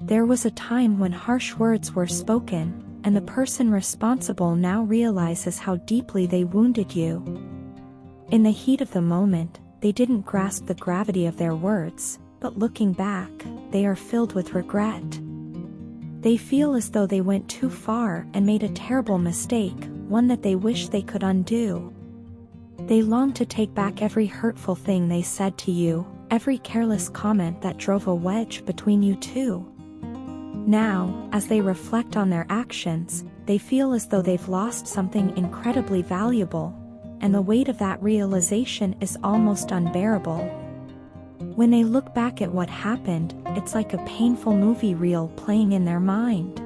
There was a time when harsh words were spoken, and the person responsible now realizes how deeply they wounded you. In the heat of the moment, they didn't grasp the gravity of their words, but looking back, they are filled with regret. They feel as though they went too far and made a terrible mistake, one that they wish they could undo. They long to take back every hurtful thing they said to you, every careless comment that drove a wedge between you two. Now, as they reflect on their actions, they feel as though they've lost something incredibly valuable, and the weight of that realization is almost unbearable. When they look back at what happened, it's like a painful movie reel playing in their mind.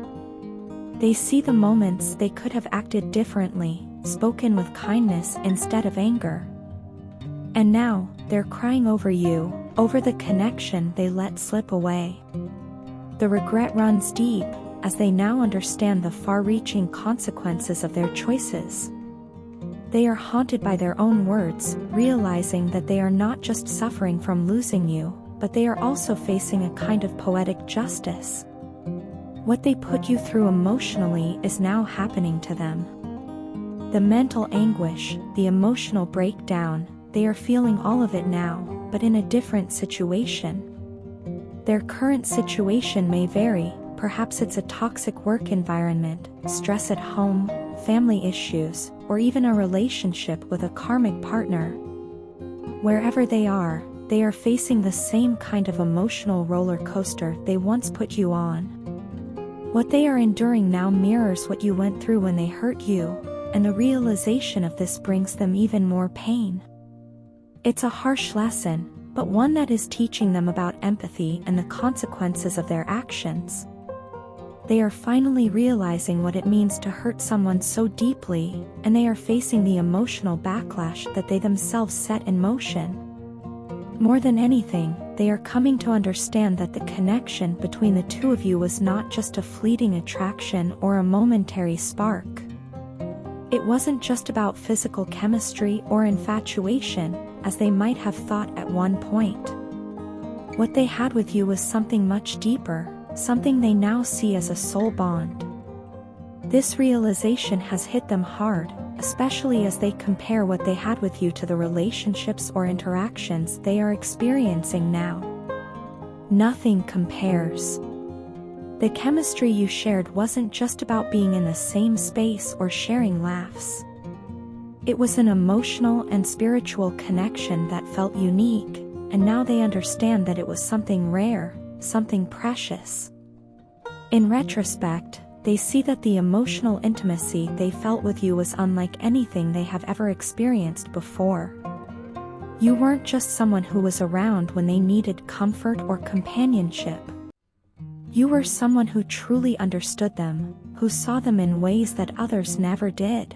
They see the moments they could have acted differently, spoken with kindness instead of anger. And now, they're crying over you, over the connection they let slip away. The regret runs deep, as they now understand the far-reaching consequences of their choices. They are haunted by their own words, realizing that they are not just suffering from losing you, but they are also facing a kind of poetic justice. What they put you through emotionally is now happening to them. The mental anguish, the emotional breakdown, they are feeling all of it now, but in a different situation. Their current situation may vary, perhaps it's a toxic work environment, stress at home, family issues, or even a relationship with a karmic partner. Wherever they are facing the same kind of emotional roller coaster they once put you on. What they are enduring now mirrors what you went through when they hurt you, and the realization of this brings them even more pain. It's a harsh lesson, but one that is teaching them about empathy and the consequences of their actions. They are finally realizing what it means to hurt someone so deeply, and they are facing the emotional backlash that they themselves set in motion. More than anything, they are coming to understand that the connection between the two of you was not just a fleeting attraction or a momentary spark. It wasn't just about physical chemistry or infatuation, as they might have thought at one point. What they had with you was something much deeper, something they now see as a soul bond. This realization has hit them hard, especially as they compare what they had with you to the relationships or interactions they are experiencing now. Nothing compares. The chemistry you shared wasn't just about being in the same space or sharing laughs. It was an emotional and spiritual connection that felt unique, and now they understand that it was something rare, something precious. In retrospect, they see that the emotional intimacy they felt with you was unlike anything they have ever experienced before. You weren't just someone who was around when they needed comfort or companionship. You were someone who truly understood them, who saw them in ways that others never did.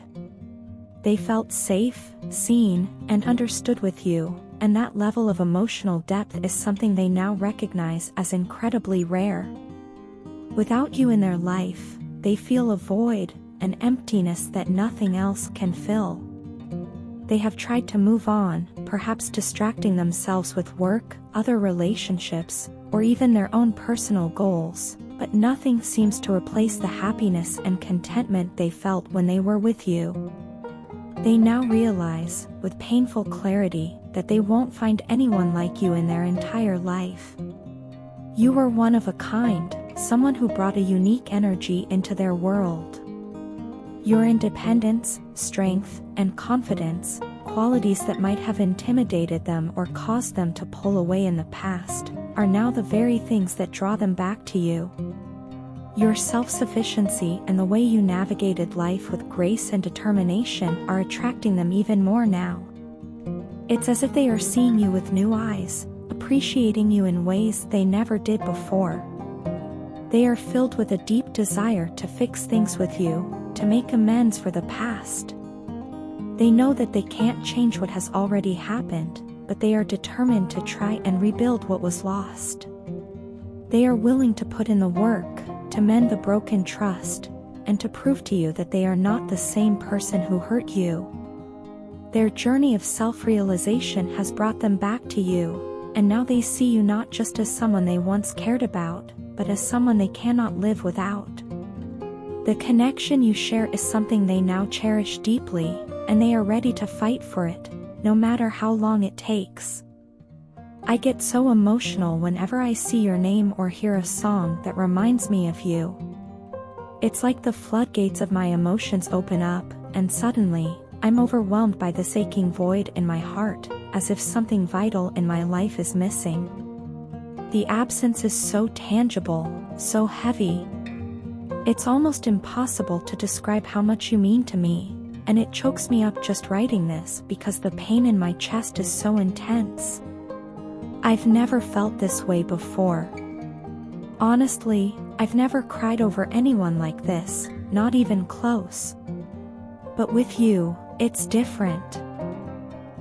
They felt safe, seen, and understood with you, and that level of emotional depth is something they now recognize as incredibly rare. Without you in their life, they feel a void, an emptiness that nothing else can fill. They have tried to move on, perhaps distracting themselves with work, other relationships, or even their own personal goals, but nothing seems to replace the happiness and contentment they felt when they were with you. They now realize, with painful clarity, that they won't find anyone like you in their entire life. You were one of a kind, someone who brought a unique energy into their world. Your independence, strength, and confidence, qualities that might have intimidated them or caused them to pull away in the past, are now the very things that draw them back to you. Your self-sufficiency and the way you navigated life with grace and determination are attracting them even more now. It's as if they are seeing you with new eyes, appreciating you in ways they never did before. They are filled with a deep desire to fix things with you, to make amends for the past. They know that they can't change what has already happened, but they are determined to try and rebuild what was lost. They are willing to put in the work, to mend the broken trust, and to prove to you that they are not the same person who hurt you. Their journey of self-realization has brought them back to you, and now they see you not just as someone they once cared about, but as someone they cannot live without. The connection you share is something they now cherish deeply, and they are ready to fight for it, no matter how long it takes. I get so emotional whenever I see your name or hear a song that reminds me of you. It's like the floodgates of my emotions open up, and suddenly, I'm overwhelmed by this aching void in my heart, as if something vital in my life is missing. The absence is so tangible, so heavy. It's almost impossible to describe how much you mean to me, and it chokes me up just writing this because the pain in my chest is so intense. I've never felt this way before. Honestly, I've never cried over anyone like this, not even close. But with you, it's different.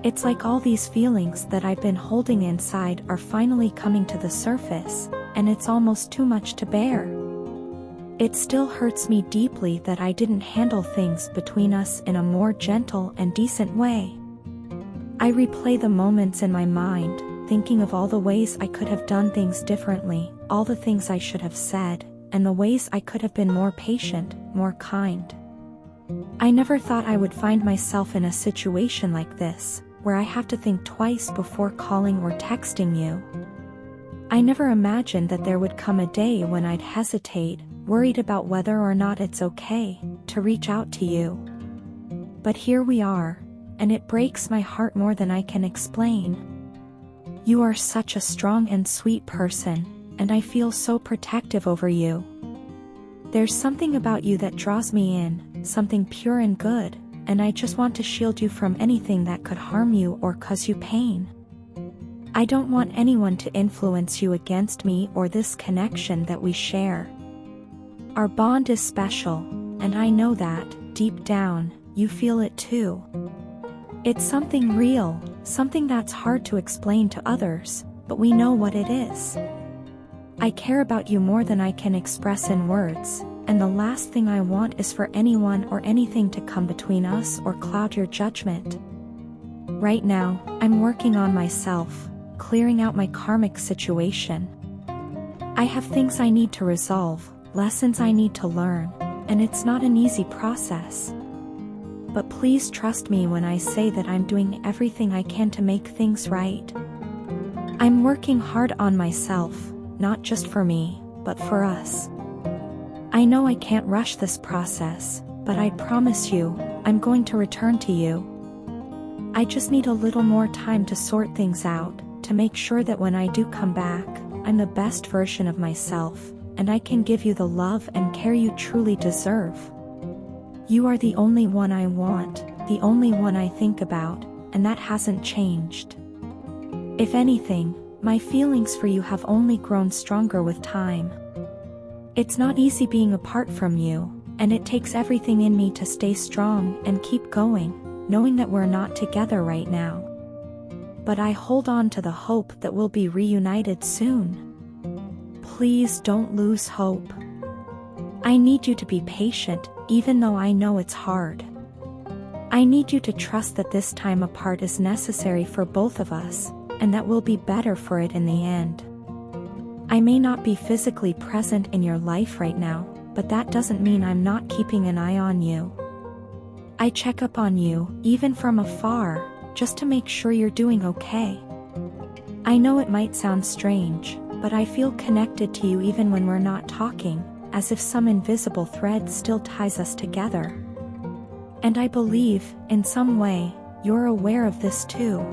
It's like all these feelings that I've been holding inside are finally coming to the surface, and it's almost too much to bear. It still hurts me deeply that I didn't handle things between us in a more gentle and decent way. I replay the moments in my mind, thinking of all the ways I could have done things differently, all the things I should have said, and the ways I could have been more patient, more kind. I never thought I would find myself in a situation like this, where I have to think twice before calling or texting you. I never imagined that there would come a day when I'd hesitate, worried about whether or not it's okay to reach out to you. But here we are, and it breaks my heart more than I can explain. You are such a strong and sweet person, and I feel so protective over you. There's something about you that draws me in, something pure and good, and I just want to shield you from anything that could harm you or cause you pain. I don't want anyone to influence you against me or this connection that we share. Our bond is special, and I know that, deep down, you feel it too. It's something real, something that's hard to explain to others, but we know what it is. I care about you more than I can express in words, and the last thing I want is for anyone or anything to come between us or cloud your judgment. Right now, I'm working on myself, clearing out my karmic situation. I have things I need to resolve, lessons I need to learn, and it's not an easy process. But please trust me when I say that I'm doing everything I can to make things right. I'm working hard on myself, not just for me, but for us. I know I can't rush this process, but I promise you, I'm going to return to you. I just need a little more time to sort things out, to make sure that when I do come back, I'm the best version of myself, and I can give you the love and care you truly deserve. You are the only one I want, the only one I think about, and that hasn't changed. If anything, my feelings for you have only grown stronger with time. It's not easy being apart from you, and it takes everything in me to stay strong and keep going, knowing that we're not together right now. But I hold on to the hope that we'll be reunited soon. Please don't lose hope. I need you to be patient, even though I know it's hard. I need you to trust that this time apart is necessary for both of us, and that we'll be better for it in the end. I may not be physically present in your life right now, but that doesn't mean I'm not keeping an eye on you. I check up on you, even from afar, just to make sure you're doing okay. I know it might sound strange, but I feel connected to you even when we're not talking, as if some invisible thread still ties us together. And I believe, in some way, you're aware of this too.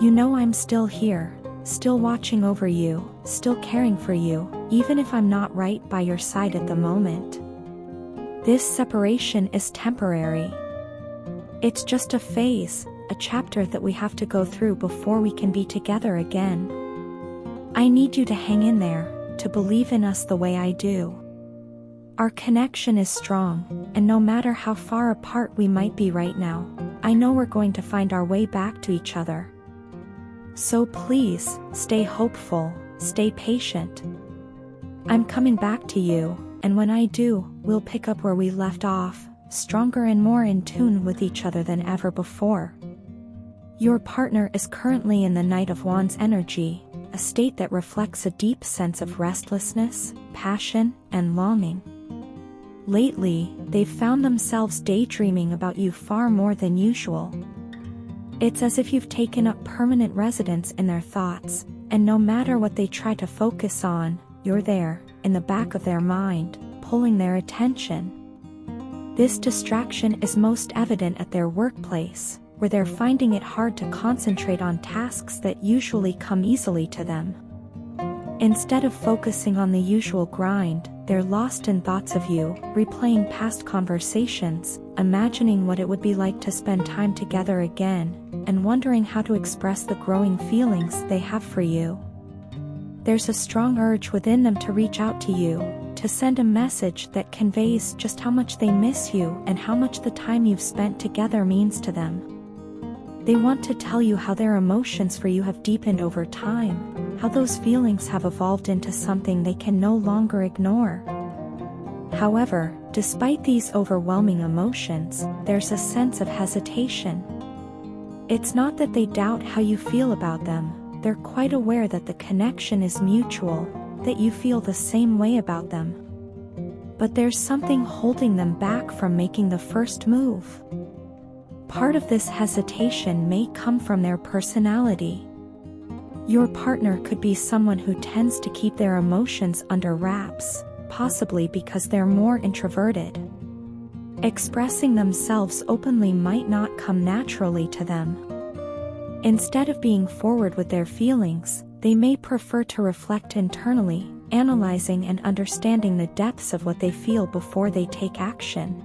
You know I'm still here, still watching over you, still caring for you, even if I'm not right by your side at the moment. This separation is temporary. It's just a phase, a chapter that we have to go through before we can be together again. I need you to hang in there, to believe in us the way I do. Our connection is strong, and no matter how far apart we might be right now, I know we're going to find our way back to each other. So please, stay hopeful, stay patient. I'm coming back to you, and when I do, we'll pick up where we left off, stronger and more in tune with each other than ever before. Your partner is currently in the Knight of Wands energy, a state that reflects a deep sense of restlessness, passion, and longing. Lately, they've found themselves daydreaming about you far more than usual. It's as if you've taken up permanent residence in their thoughts, and no matter what they try to focus on, you're there, in the back of their mind, pulling their attention. This distraction is most evident at their workplace, where they're finding it hard to concentrate on tasks that usually come easily to them. Instead of focusing on the usual grind, they're lost in thoughts of you, replaying past conversations, imagining what it would be like to spend time together again, and wondering how to express the growing feelings they have for you. There's a strong urge within them to reach out to you, to send a message that conveys just how much they miss you and how much the time you've spent together means to them. They want to tell you how their emotions for you have deepened over time, how those feelings have evolved into something they can no longer ignore. However, despite these overwhelming emotions, there's a sense of hesitation. It's not that they doubt how you feel about them, they're quite aware that the connection is mutual, that you feel the same way about them. But there's something holding them back from making the first move. Part of this hesitation may come from their personality. Your partner could be someone who tends to keep their emotions under wraps, possibly because they're more introverted. Expressing themselves openly might not come naturally to them. Instead of being forward with their feelings, they may prefer to reflect internally, analyzing and understanding the depths of what they feel before they take action.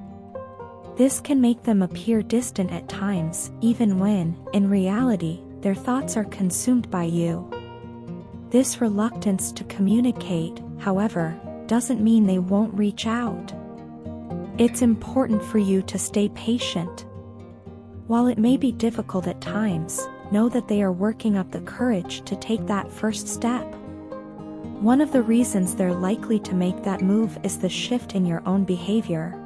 This can make them appear distant at times, even when, in reality, their thoughts are consumed by you. This reluctance to communicate, however, doesn't mean they won't reach out. It's important for you to stay patient. While it may be difficult at times, know that they are working up the courage to take that first step. One of the reasons they're likely to make that move is the shift in your own behavior.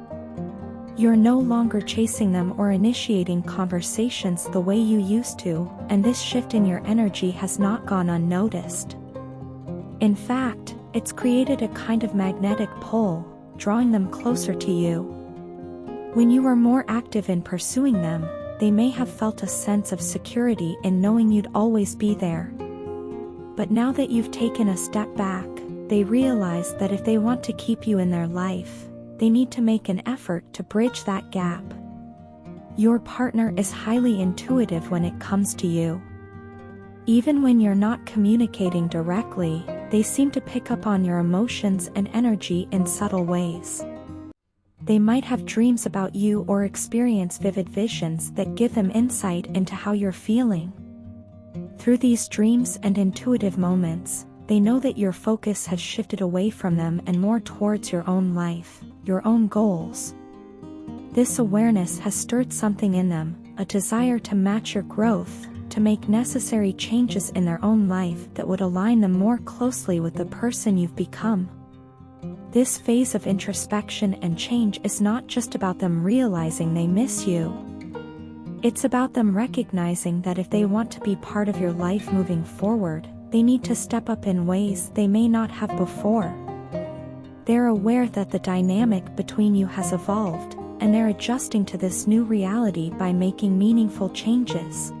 You're no longer chasing them or initiating conversations the way you used to, and this shift in your energy has not gone unnoticed. In fact, it's created a kind of magnetic pull, drawing them closer to you. When you were more active in pursuing them, they may have felt a sense of security in knowing you'd always be there. But now that you've taken a step back, they realize that if they want to keep you in their life, they need to make an effort to bridge that gap. Your partner is highly intuitive when it comes to you. Even when you're not communicating directly, they seem to pick up on your emotions and energy in subtle ways. They might have dreams about you or experience vivid visions that give them insight into how you're feeling. Through these dreams and intuitive moments, they know that your focus has shifted away from them and more towards your own life, your own goals. This awareness has stirred something in them, a desire to match your growth, to make necessary changes in their own life that would align them more closely with the person you've become. This phase of introspection and change is not just about them realizing they miss you. It's about them recognizing that if they want to be part of your life moving forward, they need to step up in ways they may not have before. They're aware that the dynamic between you has evolved, and they're adjusting to this new reality by making meaningful changes.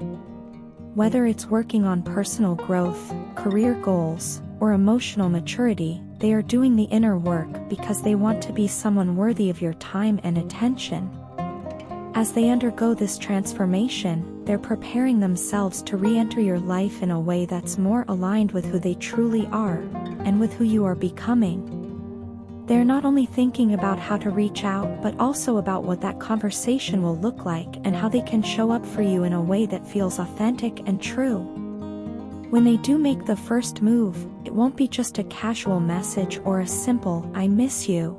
Whether it's working on personal growth, career goals, or emotional maturity, they are doing the inner work because they want to be someone worthy of your time and attention. As they undergo this transformation, they're preparing themselves to re-enter your life in a way that's more aligned with who they truly are, and with who you are becoming. They're not only thinking about how to reach out but also about what that conversation will look like and how they can show up for you in a way that feels authentic and true. When they do make the first move, it won't be just a casual message or a simple "I miss you."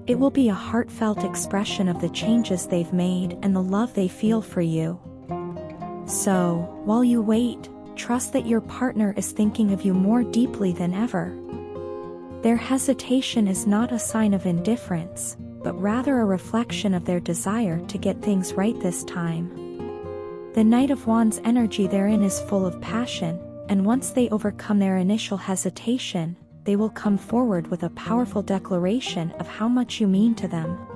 It will be a heartfelt expression of the changes they've made and the love they feel for you. So, while you wait, trust that your partner is thinking of you more deeply than ever. Their hesitation is not a sign of indifference, but rather a reflection of their desire to get things right this time. The Knight of Wands energy therein is full of passion, and once they overcome their initial hesitation, they will come forward with a powerful declaration of how much you mean to them.